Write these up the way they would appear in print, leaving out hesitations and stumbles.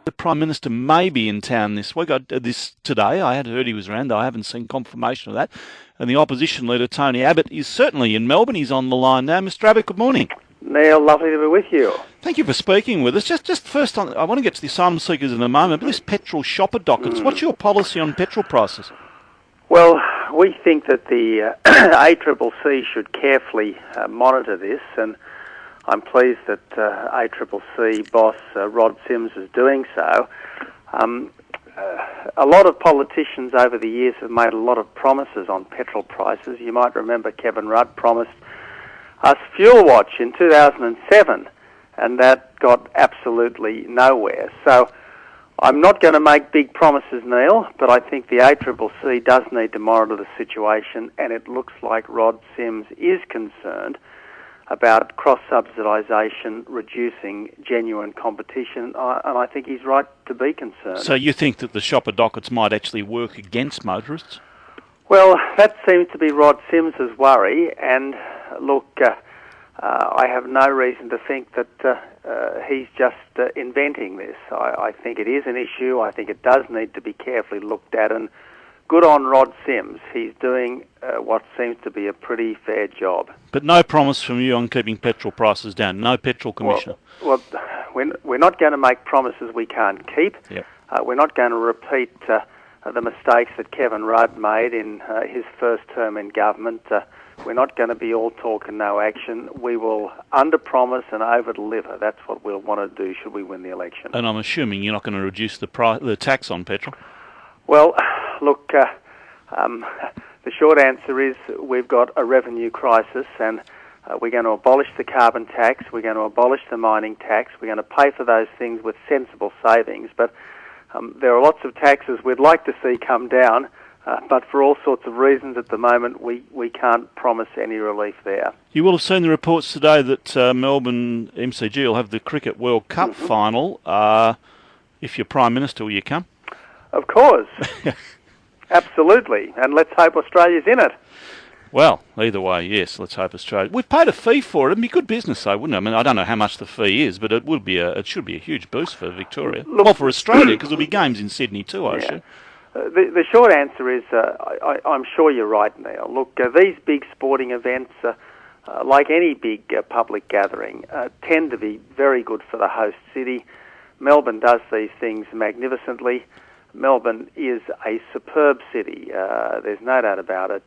The Prime Minister may be in town this week. This today. I had heard he was around, though I haven't seen confirmation of that. And the opposition leader, Tony Abbott, is certainly in Melbourne. He's on the line now. Mr. Abbott, good morning. Neil, lovely to be with you. Thank you for speaking with us. Just first on, I want to get to the asylum seekers in a moment, but this petrol shopper dockets, what's your policy on petrol prices? Well, we think that the ACCC should carefully monitor this, and I'm pleased that ACCC boss Rod Sims is doing so. A lot of politicians over the years have made a lot of promises on petrol prices. You might remember Kevin Rudd promised us Fuel Watch in 2007, and that got absolutely nowhere. So I'm not going to make big promises, Neil, but I think the ACCC does need to monitor the situation, and it looks like Rod Sims is concerned about cross-subsidisation reducing genuine competition, and I think he's right to be concerned. So you think that the shopper dockets might actually work against motorists? Well, that seems to be Rod Sims's worry, and look, I have no reason to think that he's just inventing this. I think it is an issue. I think it does need to be carefully looked at, and good on Rod Sims. He's doing what seems to be a pretty fair job. But no promise from you on keeping petrol prices down? No petrol commissioner? Well, we're not going to make promises we can't keep. Yep. We're not going to repeat the mistakes that Kevin Rudd made in his first term in government. We're not going to be all talk and no action. We will under-promise and over-deliver. That's what we'll want to do should we win the election. And I'm assuming you're not going to reduce the tax on petrol? Well, look, the short answer is we've got a revenue crisis, and we're going to abolish the carbon tax, we're going to abolish the mining tax, we're going to pay for those things with sensible savings. But there are lots of taxes we'd like to see come down, but for all sorts of reasons at the moment we can't promise any relief there. You will have seen the reports today that Melbourne MCG will have the Cricket World Cup final. If you're Prime Minister, will you come? Of course. Absolutely. And let's hope Australia's in it. Well, either way, yes, let's hope Australia. We've paid a fee for it. It'd be good business, though, wouldn't it? I mean, I don't know how much the fee is, but it should be a huge boost for Victoria. Look, well, for Australia, because there'll be games in Sydney too, I assume. The short answer is I'm sure you're right, Neil. Look, these big sporting events, like any big public gathering, tend to be very good for the host city. Melbourne does these things magnificently. Melbourne is a superb city. There's no doubt about it.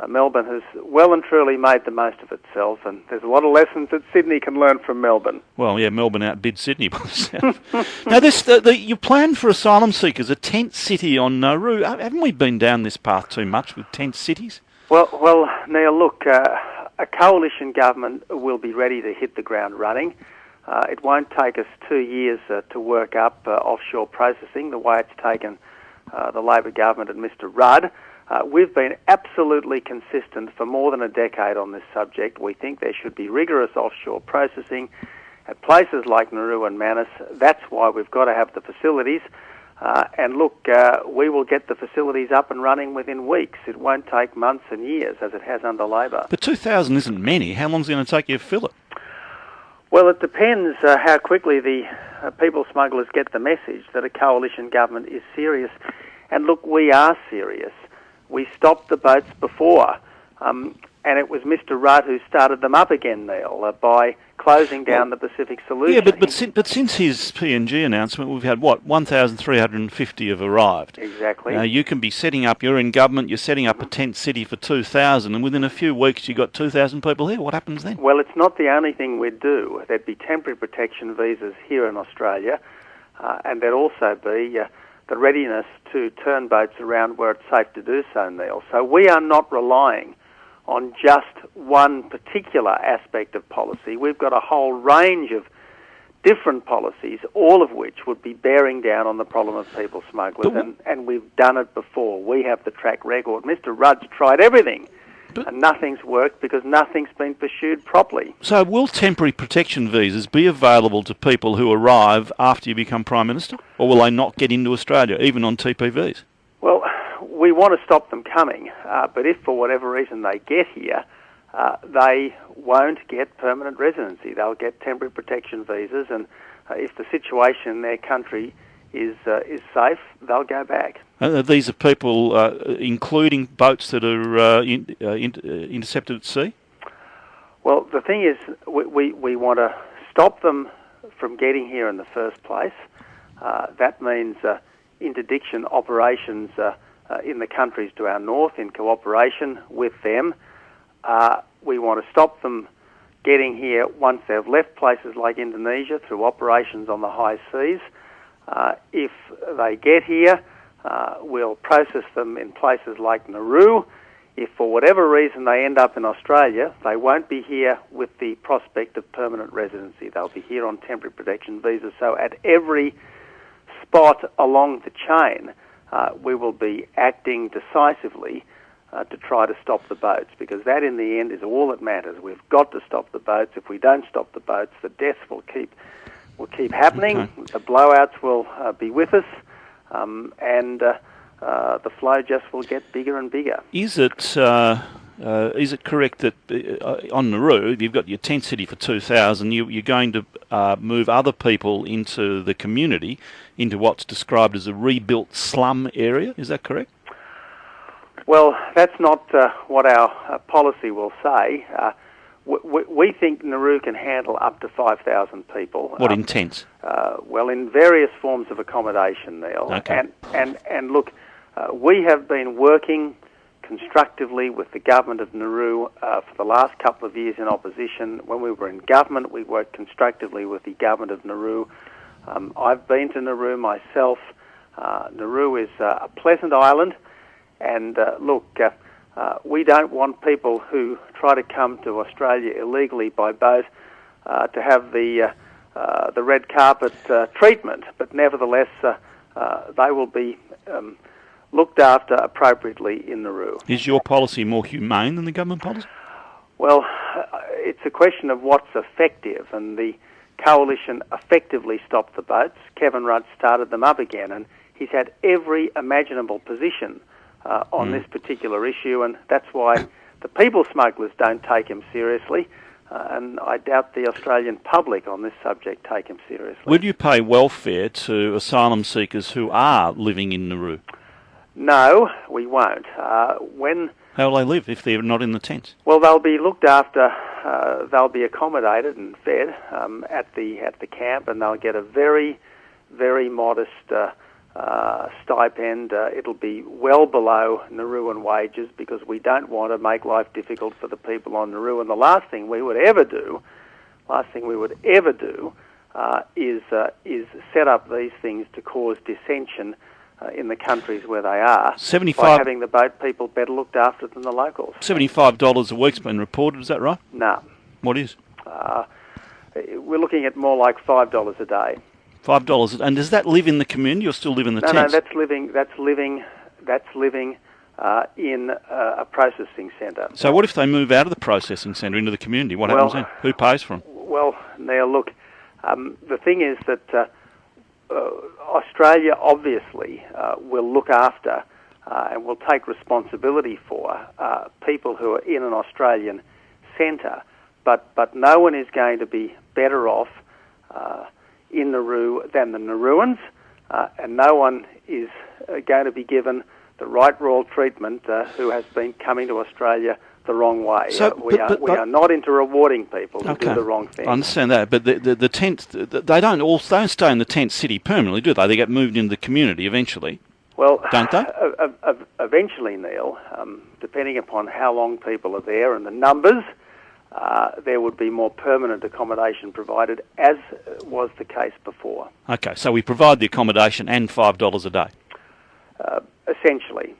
Melbourne has well and truly made the most of itself, and there's a lot of lessons that Sydney can learn from Melbourne. Well, yeah, Melbourne outbid Sydney by the sound. Now, you plan for asylum seekers, a tent city on Nauru. Haven't we been down this path too much with tent cities? Well, Neil, look, a coalition government will be ready to hit the ground running. It won't take us 2 years to work up offshore processing the way it's taken the Labor government and Mr Rudd. We've been absolutely consistent for more than a decade on this subject. We think there should be rigorous offshore processing at places like Nauru and Manus. That's why we've got to have the facilities. And look, we will get the facilities up and running within weeks. It won't take months and years as it has under Labor. But 2,000 isn't many. How long is it going to take you to fill it? Well, it depends how quickly the people smugglers get the message that a coalition government is serious. And look, we are serious. We stopped the boats before, and it was Mr Rudd who started them up again, Neil, by closing down the Pacific Solution. Yeah, but since his PNG announcement, we've had, 1,350 have arrived. Exactly. Now, you can be setting up, you're in government, you're setting up a tent city for 2,000, and within a few weeks you've got 2,000 people here. What happens then? Well, it's not the only thing we'd do. There'd be temporary protection visas here in Australia, and there'd also be the readiness to turn boats around where it's safe to do so, Neil. So we are not relying on just one particular aspect of policy. We've got a whole range of different policies, all of which would be bearing down on the problem of people smugglers, and we've done it before. We have the track record. Mr Rudd's tried everything, and nothing's worked because nothing's been pursued properly. So will temporary protection visas be available to people who arrive after you become Prime Minister, or will they not get into Australia, even on TPVs? Well, we want to stop them coming, but if for whatever reason they get here, they won't get permanent residency. They'll get temporary protection visas, and if the situation in their country is safe, they'll go back. These are people, including boats that are intercepted at sea? Well, the thing is, we want to stop them from getting here in the first place. That means interdiction operations in the countries to our north in cooperation with them. We want to stop them getting here once they've left places like Indonesia through operations on the high seas. If they get here, we'll process them in places like Nauru. If for whatever reason they end up in Australia, they won't be here with the prospect of permanent residency. They'll be here on temporary protection visas. So at every spot along the chain, we will be acting decisively to try to stop the boats, because that in the end is all that matters. We've got to stop the boats. If we don't stop the boats, the deaths will keep happening. Okay. The blowouts will be with us, and the flow just will get bigger and bigger. Is it correct that on Nauru you've got your tent city for 2,000? You're going to move other people into the community, into what's described as a rebuilt slum area? Is that correct? Well, that's not what our policy will say. We think Nauru can handle up to 5,000 people. What in tents? Well, in various forms of accommodation, Neil. Okay. And look, we have been working constructively with the government of Nauru for the last couple of years in opposition. When we were in government, we worked constructively with the government of Nauru. I've been to Nauru myself. Nauru is a pleasant island, and we don't want people who try to come to Australia illegally by boat to have the red carpet treatment, but nevertheless they will be looked after appropriately in Nauru. Is your policy more humane than the government policy? Well, it's a question of what's effective, and the coalition effectively stopped the boats. Kevin Rudd started them up again, and he's had every imaginable position on this particular issue, and that's why the people smugglers don't take him seriously, and I doubt the Australian public on this subject take him seriously. Will you pay welfare to asylum seekers who are living in Nauru? No, we won't. How will they live if they're not in the tents? Well, they'll be looked after. They'll be accommodated and fed at the camp, and they'll get a very, very modest stipend. It'll be well below Nauruan wages, because we don't want to make life difficult for the people on Nauru. And the last thing we would ever do, is set up these things to cause dissension in the countries where they are, by having the boat people better looked after than the locals. $75 a week's been reported, is that right? No. What is? We're looking at more like $5 a day. $5, and does that live in the community or still live in the tents? No, that's living in a processing centre. So what if they move out of the processing centre into the community? What happens then? Who pays for them? Well, Neil, look, the thing is that Australia obviously will look after and will take responsibility for people who are in an Australian centre, but no one is going to be better off in Nauru than the Nauruans, and no one is going to be given the right royal treatment who has been coming to Australia the wrong way. So, we are not into rewarding people who do the wrong thing. I understand that, but the tent, they don't stay in the tent city permanently, do they? They get moved into the community eventually. Well, don't they? Eventually, Neil, depending upon how long people are there and the numbers, there would be more permanent accommodation provided, as was the case before. Okay, so we provide the accommodation and $5 a day? Essentially.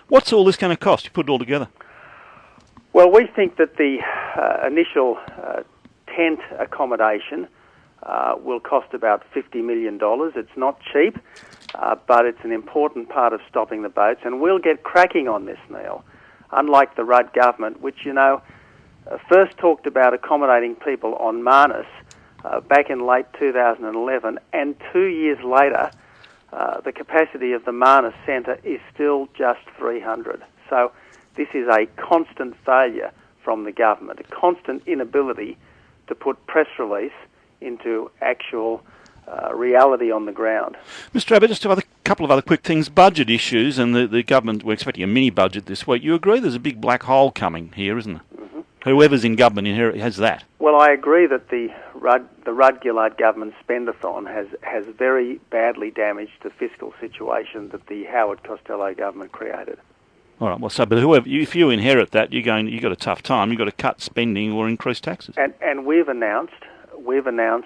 What's all this going to cost? You put it all together. Well, we think that the initial tent accommodation will cost about $50 million. It's not cheap, but it's an important part of stopping the boats, and we'll get cracking on this, Neil. Unlike the Rudd government, which, first talked about accommodating people on Manus back in late 2011, and 2 years later, the capacity of the Manus Centre is still just 300. So this is a constant failure from the government, a constant inability to put press release into actual reality on the ground. Mr Abbott, just a couple of other quick things. Budget issues, and the government, we're expecting a mini budget this week. You agree there's a big black hole coming here, isn't there? Mm-hmm. Whoever's in government has that. Well, I agree that the Rudd-Gillard government spendathon has very badly damaged the fiscal situation that the Howard Costello government created. All right. Well, so but if you inherit that, you've got a tough time. You've got to cut spending or increase taxes. And we've announced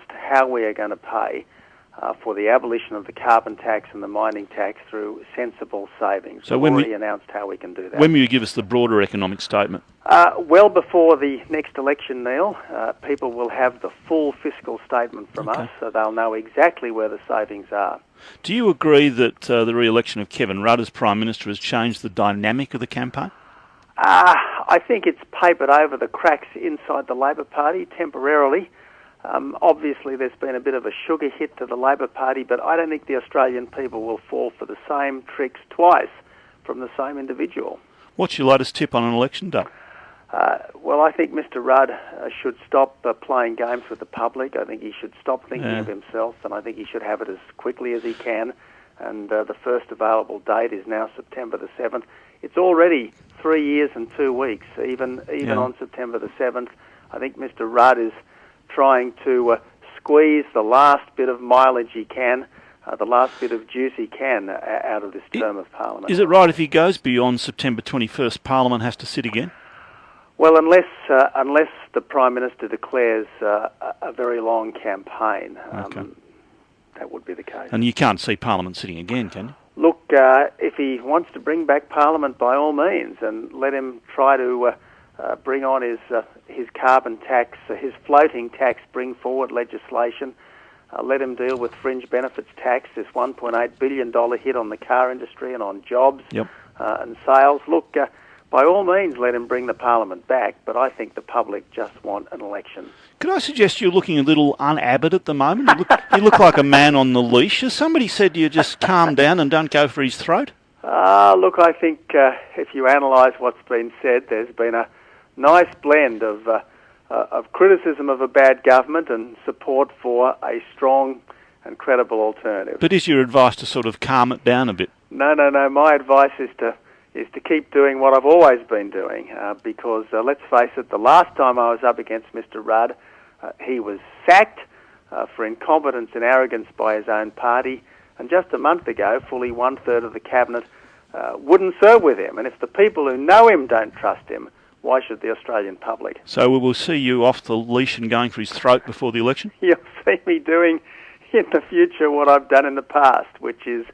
how we are going to pay for the abolition of the carbon tax and the mining tax through sensible savings. So we've already announced how we can do that. When will you give us the broader economic statement? Well before the next election, Neil. People will have the full fiscal statement from us, so they'll know exactly where the savings are. Do you agree that the re-election of Kevin Rudd as Prime Minister has changed the dynamic of the campaign? I think it's papered over the cracks inside the Labor Party temporarily. Obviously, there's been a bit of a sugar hit to the Labor Party, but I don't think the Australian people will fall for the same tricks twice from the same individual. What's your latest tip on an election day? Well, I think Mr Rudd should stop playing games with the public. I think he should stop thinking of himself, and I think he should have it as quickly as he can. And the first available date is now September the 7th. It's already 3 years and 2 weeks, even on September the 7th. I think Mr Rudd is trying to squeeze the last bit of mileage he can, the last bit of juice he can out of this term of Parliament. Is it right if he goes beyond September 21st, Parliament has to sit again? Well, unless the Prime Minister declares a very long campaign, that would be the case. And you can't see Parliament sitting again, can you? Look, if he wants to bring back Parliament, by all means, and let him try to bring on his carbon tax, his floating tax, bring forward legislation. Let him deal with fringe benefits tax, this $1.8 billion hit on the car industry and on jobs and sales. Look, by all means, let him bring the Parliament back, but I think the public just want an election. Could I suggest you're looking a little un-Abbott at the moment? You look like a man on the leash. Has somebody said you just calm down and don't go for his throat? Look, I think if you analyse what's been said, there's been a nice blend of criticism of a bad government and support for a strong and credible alternative. But is your advice to sort of calm it down a bit? No. My advice is to keep doing what I've always been doing, because let's face it, the last time I was up against Mr Rudd, he was sacked for incompetence and arrogance by his own party, and just a month ago, fully one-third of the cabinet wouldn't serve with him. And if the people who know him don't trust him, why should the Australian public? So we will see you off the leash and going for his throat before the election? You'll see me doing in the future what I've done in the past, which is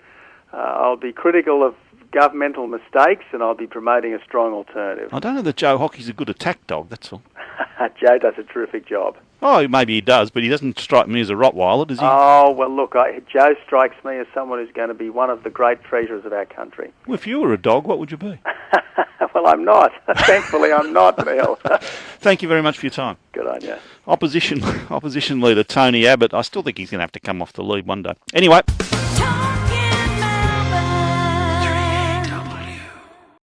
I'll be critical of governmental mistakes and I'll be promoting a strong alternative. I don't know that Joe Hockey's a good attack dog, that's all. Joe does a terrific job. Oh, maybe he does, but he doesn't strike me as a Rottweiler, does he? Oh, well, look, Joe strikes me as someone who's going to be one of the great treasures of our country. Well, if you were a dog, what would you be? Well, I'm not. Thankfully, I'm not, Neil. Thank you very much for your time. Good on you. Opposition leader Tony Abbott, I still think he's going to have to come off the lead one day. Anyway...